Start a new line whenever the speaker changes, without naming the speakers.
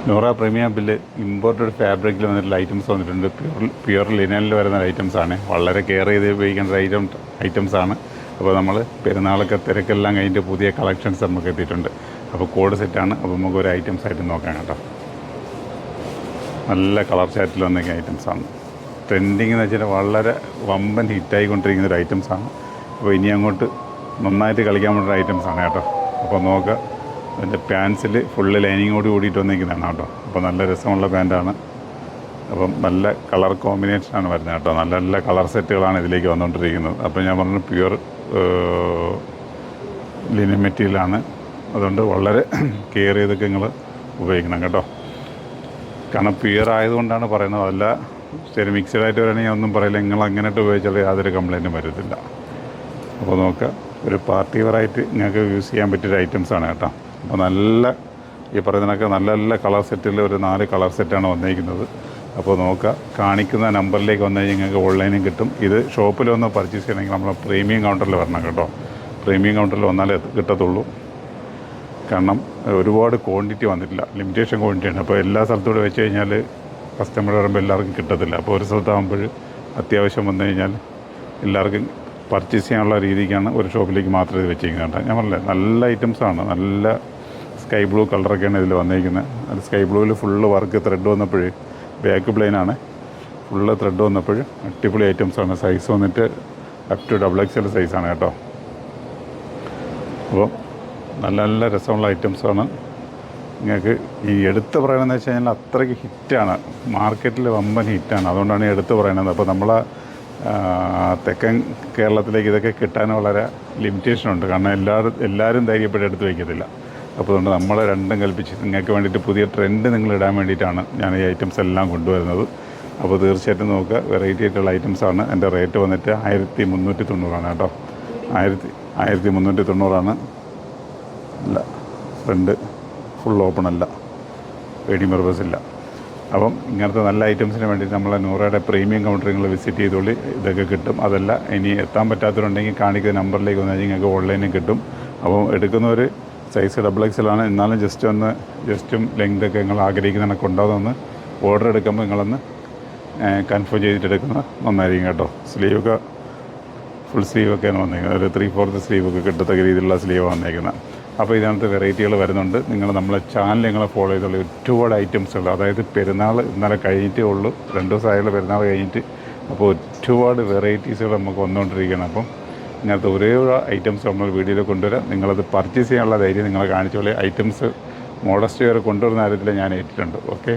Nora premium bill imported ഫാബ്രിക്കിൽ വന്നിട്ടുള്ള items വന്നിട്ടുണ്ട്. പ്യുർ ലിനനിൽ വരുന്ന ഐറ്റംസാണ്. വളരെ കെയർ ചെയ്ത് ഉപയോഗിക്കേണ്ട ഐറ്റംസാണ്. അപ്പോൾ നമ്മൾ പെരുന്നാളൊക്കെ തിരക്കെല്ലാം കഴിഞ്ഞിട്ട് പുതിയ കളക്ഷൻസ് നമുക്ക് എത്തിയിട്ടുണ്ട്. അപ്പോൾ കോഡ് സെറ്റാണ്. അപ്പോൾ നമുക്ക് ഒരു ഐറ്റംസ് ആയിട്ട് നോക്കാം കേട്ടോ. നല്ല കളർ ചാറ്റിൽ വന്ന ഐറ്റംസാണ്. ട്രെൻഡിങ് എന്ന് വെച്ചാൽ വളരെ വമ്പൻ ഹിറ്റായിക്കൊണ്ടിരിക്കുന്ന ഒരു ഐറ്റംസാണ്. അപ്പോൾ ഇനി അങ്ങോട്ട് നന്നായിട്ട് കളിക്കാൻ പറ്റുന്ന ഐറ്റംസാണ് കേട്ടോ. അപ്പോൾ നോക്കുക, അതിൻ്റെ പാൻസിൽ ഫുള്ള് ലൈനിങ്ങോട് കൂടിയിട്ട് വന്നിരിക്കുന്നതാണ് കേട്ടോ. അപ്പോൾ നല്ല രസമുള്ള പാൻറ്റാണ്. അപ്പം നല്ല കളർ കോമ്പിനേഷനാണ് വരുന്നത് കേട്ടോ. നല്ല നല്ല കളർ സെറ്റുകളാണ് ഇതിലേക്ക് വന്നുകൊണ്ടിരിക്കുന്നത്. അപ്പോൾ ഞാൻ പറഞ്ഞു പ്യുർ ലിനൻ മെറ്റീരിയലാണ്. അതുകൊണ്ട് വളരെ കെയർ ചെയ്തൊക്കെ നിങ്ങൾ ഉപയോഗിക്കണം കേട്ടോ. കാരണം പ്യുർ ആയതുകൊണ്ടാണ് പറയുന്നത്. അതല്ല ശരി മിക്സഡായിട്ട് വരണമെങ്കിൽ ഒന്നും പറയില്ല. നിങ്ങൾ അങ്ങനെയിട്ട് ഉപയോഗിച്ചാൽ യാതൊരു കംപ്ലൈൻറ്റും വരത്തില്ല. അപ്പോൾ നോക്കുക, ഒരു പാർട്ടി വെയറായിട്ട് നിങ്ങൾക്ക് യൂസ് ചെയ്യാൻ പറ്റിയൊരു ഐറ്റംസാണ് കേട്ടോ. അപ്പോൾ നല്ല ഈ പറയുന്നതൊക്കെ നല്ല നല്ല കളർ സെറ്റിൽ ഒരു 4 കളർ സെറ്റാണ് വന്നിരിക്കുന്നത്. അപ്പോൾ നോക്കുക, കാണിക്കുന്ന നമ്പറിലേക്ക് വന്നു കഴിഞ്ഞാൽ നിങ്ങൾക്ക് ഓൺലൈനും കിട്ടും. ഇത് ഷോപ്പിൽ വന്ന് പർച്ചേസ് ചെയ്യണമെങ്കിൽ നമ്മൾ പ്രീമിയം കൗണ്ടറിൽ വരണം കേട്ടോ. പ്രീമിയം കൗണ്ടറിൽ വന്നാലേ കിട്ടത്തുള്ളൂ. കാരണം ഒരുപാട് ക്വാണ്ടിറ്റി വന്നിട്ടില്ല, ലിമിറ്റേഷൻ ക്വാണ്ടിറ്റിയാണ്. അപ്പോൾ എല്ലാ സ്ഥലത്തൂടെ വെച്ച് കഴിഞ്ഞാൽ കസ്റ്റമർ വരുമ്പോൾ എല്ലാവർക്കും കിട്ടത്തില്ല. അപ്പോൾ ഒരു സ്ഥലത്താകുമ്പോൾ അത്യാവശ്യം വന്നു കഴിഞ്ഞാൽ എല്ലാവർക്കും പർച്ചേസ് ചെയ്യാനുള്ള രീതിക്കാണ് ഒരു ഷോപ്പിലേക്ക് മാത്രമേ ഇത് വെച്ചിരിക്കുന്നത് കേട്ടോ. ഞാൻ പറഞ്ഞില്ലേ, നല്ല ഐറ്റംസാണ്. നല്ല സ്കൈ ബ്ലൂ കളറൊക്കെയാണ് ഇതിൽ വന്നിരിക്കുന്നത്. അത് സ്കൈ ബ്ലൂവിൽ ഫുള്ള് വർക്ക് ത്രെഡ് വന്നപ്പോൾ ബാക്ക് പ്ലെയിനാണ്, ഫുള്ള് ത്രെഡ് വന്നപ്പോൾ അടിപൊളി ഐറ്റംസാണ്. സൈസ് വന്നിട്ട് അപ് ടു XXL സൈസാണ് കേട്ടോ. അപ്പോൾ നല്ല നല്ല രസമുള്ള ഐറ്റംസാണ്. നിങ്ങൾക്ക് ഈ എടുത്ത് പറയണമെന്ന് വെച്ച് കഴിഞ്ഞാൽ അത്രയ്ക്ക് ഹിറ്റാണ്, മാർക്കറ്റിൽ വമ്പൻ ഹിറ്റാണ്. അതുകൊണ്ടാണ് എടുത്ത് പറയുന്നത്. അപ്പോൾ നമ്മളെ തെക്കൻ കേരളത്തിലേക്ക് ഇതൊക്കെ കിട്ടാൻ വളരെ ലിമിറ്റേഷനുണ്ട്. കാരണം എല്ലാവരും ധൈര്യപ്പെട്ട് എടുത്ത് വയ്ക്കത്തില്ല. അപ്പോൾ അതുകൊണ്ട് നമ്മൾ രണ്ടും കൽപ്പിച്ച് നിങ്ങൾക്ക് വേണ്ടിയിട്ട് പുതിയ ട്രെൻഡ് നിങ്ങൾ ഇടാൻ വേണ്ടിയിട്ടാണ് ഞാൻ ഈ ഐറ്റംസ് എല്ലാം കൊണ്ടുവരുന്നത്. അപ്പോൾ തീർച്ചയായിട്ടും നോക്കുക, വെറൈറ്റി ആയിട്ടുള്ള ഐറ്റംസാണ്. എൻ്റെ റേറ്റ് വന്നിട്ട് 1390 കേട്ടോ. 1390 അല്ല, ഫ്രണ്ട് ഫുൾ ഓപ്പൺ അല്ല, പേടി മിറേഴ്സ് ഇല്ല. അപ്പം ഇങ്ങനത്തെ നല്ല ഐറ്റംസിന് വേണ്ടിയിട്ട് നമ്മളെ നൂറയുടെ പ്രീമിയം കൗണ്ടർ നിങ്ങൾ വിസിറ്റ് ചെയ്തോളി, ഇതൊക്കെ കിട്ടും. അതല്ല ഇനി എത്താൻ പറ്റാത്തവരുണ്ടെങ്കിൽ കാണിക്കുന്ന നമ്പറിലേക്ക് വന്നു കഴിഞ്ഞാൽ നിങ്ങൾക്ക് ഓൺലൈനിൽ കിട്ടും. അപ്പം എടുക്കുന്നവർ സൈസ് XXL ആണ്. എന്നാലും ജസ്റ്റും ലെങ്തൊക്കെ നിങ്ങൾ ആഗ്രഹിക്കുന്ന കണക്ക് ഉണ്ടാകുമെന്ന് ഓർഡർ എടുക്കുമ്പോൾ നിങ്ങളൊന്ന് കൺഫേം ചെയ്തിട്ട് എടുക്കുന്നത് നന്നായിരിക്കും കേട്ടോ. സ്ലീവൊക്കെ ഫുൾ സ്ലീവൊക്കെയാണ് വന്നിരിക്കുന്നത്. ഒരു 3/4 സ്ലീവൊക്കെ കിട്ടത്തക്ക രീതിയിലുള്ള സ്ലീവ് വന്നിരിക്കുന്നത്. അപ്പോൾ ഇതിനകത്ത് വെറൈറ്റികൾ വരുന്നുണ്ട്. നിങ്ങൾ നമ്മളെ ചാനൽ നിങ്ങളെ ഫോളോ ചെയ്തുള്ള ഒരുപാട് ഐറ്റംസുകൾ, അതായത് പെരുന്നാൾ ഇന്നലെ കഴിഞ്ഞിട്ടേ ഉള്ളൂ, 2 ദിവസമായുള്ള പെരുന്നാൾ കഴിഞ്ഞിട്ട്. അപ്പോൾ ഒരുപാട് വെറൈറ്റീസുകൾ നമുക്ക് വന്നുകൊണ്ടിരിക്കുകയാണ്. അപ്പം ഇങ്ങനത്തെ ഒരേ ഐറ്റംസ് നമ്മൾ വീഡിയോയിൽ കൊണ്ടുവരാം. നിങ്ങളത് പർച്ചേസ് ചെയ്യാനുള്ള ധൈര്യം നിങ്ങളെ കാണിച്ചോളെ. ഐറ്റംസ് മോഡസ്റ്റ് വരെ കൊണ്ടുവരുന്ന കാര്യത്തിൽ ഞാൻ ഏറ്റിട്ടുണ്ട്. ഓക്കെ.